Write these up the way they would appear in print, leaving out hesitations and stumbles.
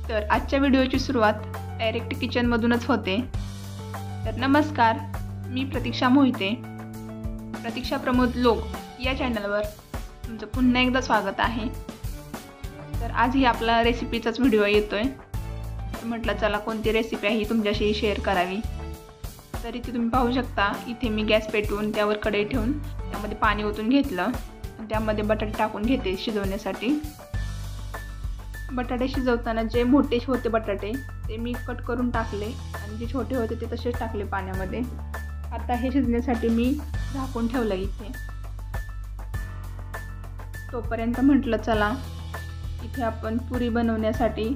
तर आजच्या व्हिडिओची सुरुवात डायरेक्ट किचनमधूनच होते। तर नमस्कार, मी प्रतीक्षा मोहिते, प्रतीक्षा प्रमोद लोक या चॅनलवर तुमचं पुन्हा एकदा स्वागत आहे। तर आजही आपला रेसिपीचाच व्हिडिओ येतोय। तर म्हटलं चला कोणती रेसिपी आहे तुमच्याशी शेअर करावी। तर इथे तुम्ही पाहू शकता, इथे मी गॅस पेटवून त्यावर कढई ठेवून त्यामध्ये पाणी ओतून घेतलं। त्यामध्ये बटाटे टाकून घेते शिजवण्यासाठी। बटाटे शिजवताना जे मोठे होते बटाटे ते मी कट करून टाकले आणि जे छोटे होते ते तसेच टाकले पाण्यामध्ये। आता हे शिजण्यासाठी मी झाकून ठेवलं इथे। तोपर्यंत म्हटलं चला इथे आपण पुरी बनवण्यासाठी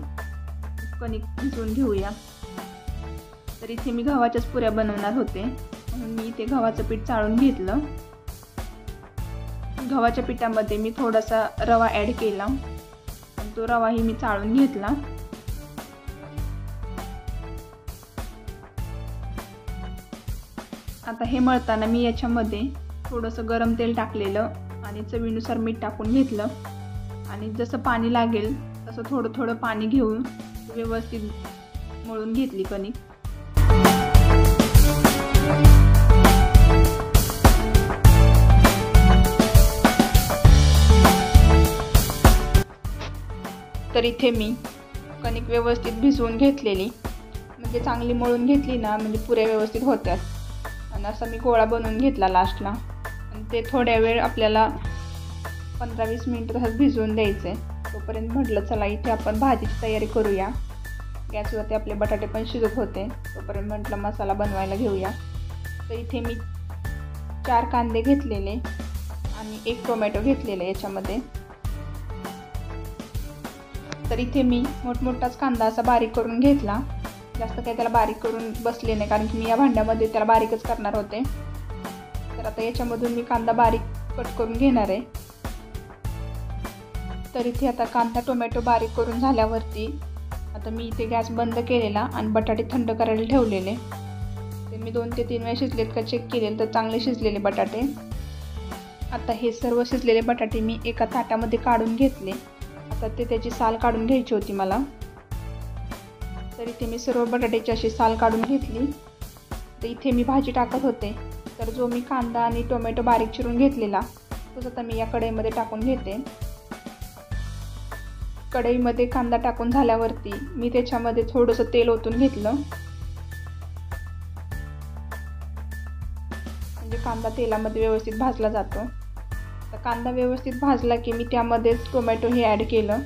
कणिक भिजवून घेऊया। तर इथे मी गव्हाच्याच पुऱ्या बनवणार होते, म्हणून मी इथे गव्हाचं पीठ चाळून घेतलं। गव्हाच्या पिठामध्ये मी थोडासा रवा ॲड केला, तो रवाही मी चाळून घेतला। आता हे मळताना मी याच्यामध्ये थोडंसं गरम तेल टाकलेलं आणि चवीनुसार मीठ टाकून घेतलं आणि जसं पाणी लागेल तसं थोडं थोडं पाणी घेऊन व्यवस्थित मळून घेतली कणिक। तर इथे मी कणिक व्यवस्थित भिजवून घेतलेली, म्हणजे चांगली मळून घेतली ना म्हणजे पुऱ्या व्यवस्थित होत्यात। आणि असा मी गोळा बनवून घेतला लास्टला आणि ते थोड्या वेळ आपल्याला 15-20 मिनिट तसंच भिजवून द्यायचे। तोपर्यंत म्हटलं चला इथे आपण भाजीची तयारी करूया। गॅसवरती आपले बटाटे पण शिजत होते, तोपर्यंत म्हटलं मसाला बनवायला घेऊया। तर इथे मी 4 कांदे घेतलेले आणि 1 टोमॅटो घेतलेले याच्यामध्ये। तर इथे मी मोठमोठाच कांदा असा बारीक करून घेतला, जास्त काही त्याला बारीक करून बसले नाही कारण की मी या भांड्यामध्ये त्याला बारीकच करणार होते। तर आता याच्यामधून मी कांदा बारीक कट करून घेणार आहे। तर इथे आता कांदा टोमॅटो बारीक करून झाल्यावरती आता मी इथे गॅस बंद केलेला आणि बटाटे थंड करायला ठेवलेले। ते मी 2 ते 3 वेळा शिजलेत का चेक केलेले, तर चांगले शिजलेले बटाटे। आता हे सर्व शिजलेले बटाटे मी एका ताटामध्ये काढून घेतले। आता ते त्याची साल काढून घ्यायची होती मला। तर इथे मी सर्व बटाट्याची अशी साल काढून घेतली। तर इथे मी भाजी टाकत होते, तर जो मी कांदा आणि टोमॅटो बारीक चिरून घेतलेला तोच आता मी या कढईमध्ये टाकून घेते। कढईमध्ये कांदा टाकून झाल्यावरती मी त्याच्यामध्ये थोडंसं तेल ओतून घेतलं, म्हणजे कांदा तेलामध्ये व्यवस्थित भाजला जातो। तर कांदा व्यवस्थित भाजला की मी त्यामध्ये टोमॅटो हे ॲड केलं।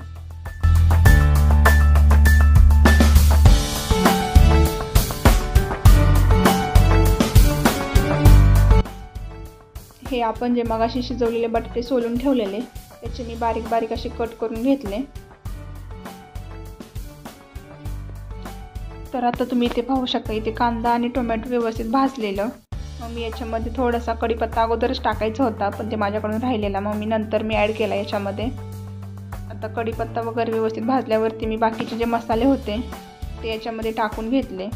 हे आपण जे मगाशी शिजवलेले बटाटे सोलून ठेवलेले त्याचे मी बारीक बारीक असे कट करून घेतले। तर आता तुम्ही इथे पाहू शकता, इथे कांदा आणि टोमॅटो व्यवस्थित भाजलेलं। मग मी याच्यामध्ये थोडासा कढीपत्ता अगोदरच टाकायचा होता, पण ते माझ्याकडून राहिलेला, मग मी नंतर ॲड केला याच्यामध्ये। आता कढीपत्ता वगैरे व्यवस्थित भाजल्यावरती मी बाकीचे जे मसाले होते ते याच्यामध्ये टाकून घेतले।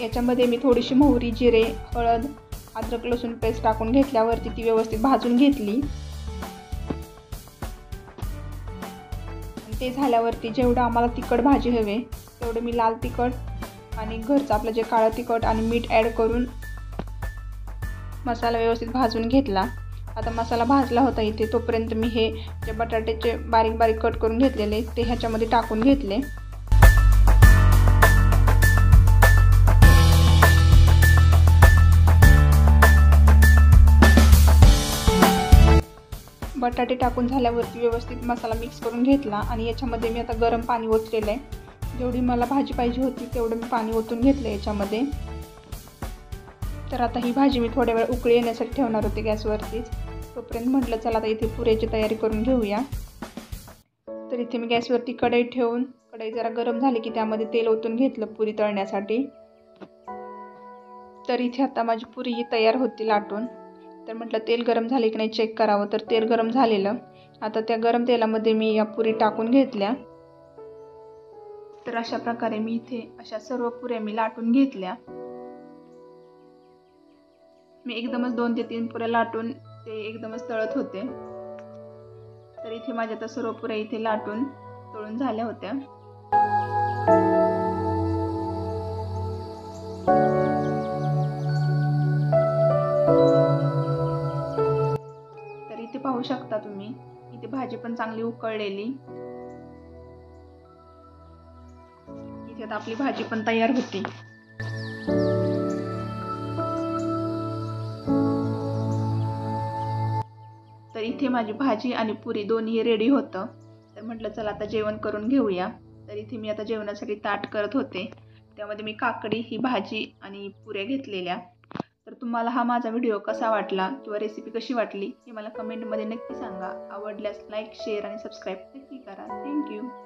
याच्यामध्ये मी थोडीशी मोहरी, जिरे, हळद, अद्रक लसूण पेस्ट टाकून घेतल्यावरती ती व्यवस्थित भाजून घेतली। ते झाल्यावरती जेवढं आम्हाला तिखट भाजी हवे तेवढं मी लाल तिखट आणि घरचं आपलं जे काळं तिखट आणि मीठ ॲड करून मसाला व्यवस्थित भाजून घेतला। आता मसाला भाजला होता इथे, तोपर्यंत मी हे जे बटाट्याचे बारीक बारीक कट करून घेतलेले ते ह्याच्यामध्ये टाकून घेतले। बटाटे टाकून झाल्यावरती व्यवस्थित मसाला मिक्स करून घेतला आणि याच्यामध्ये मी आता गरम पाणी ओतलेलं आहे। जेवढी मला भाजी पाहिजे होती तेवढं मी पाणी ओतून घेतलं याच्यामध्ये। तर आता ही भाजी मी थोड्या वेळ उकळी येण्यासाठी ठेवणार होते गॅसवरतीच। तोपर्यंत म्हटलं चला आता इथे पुऱ्याची तयारी करून घेऊया। तर इथे मी गॅसवरती कढई ठेवून कढई जरा गरम झाली की त्यामध्ये तेल ओतून घेतलं पुरी तळण्यासाठी। तर इथे आता माझी पुरी तयार होती लाटून। तर म्हटलं तेल गरम झाले की नाही चेक करावं, तर तेल गरम झालेलं। आता त्या गरम तेलामध्ये मी या पुरी टाकून घेतल्या। तर अशा प्रकारे मी इथे अशा सर्व पुऱ्या मी लाटून घेतल्या। मी एकदमच 2 ते 3 पुऱ्या लाटून ते एकदमच तळत होते। तर इथे माझ्या आता सर्व पुऱ्या इथे लाटून तळून झाल्या होत्या। तर इथे पाहू शकता तुम्ही, इथे भाजी पण चांगली उकळलेली. इथे आता आपली भाजी पण तयार होती. तर इथे माझी भाजी आणि पुरी दोन्ही रेडी होतं. तर म्हटलं चला आता जेवण करून घेऊया. तर इथे मी आता जेवणासाठी ताट करत होते. त्यामध्ये मी काकडी, ही भाजी आणि पुऱ्या घेतलेल्या. तर तुम्हाला हा माझा व्हिडिओ कसा वाटला किंवा रेसिपी कशी वाटली हे मला कमेंटमध्ये नक्की सांगा. आवडल्यास लाईक, शेअर आणि सबस्क्राईब नक्की करा. थँक्यू.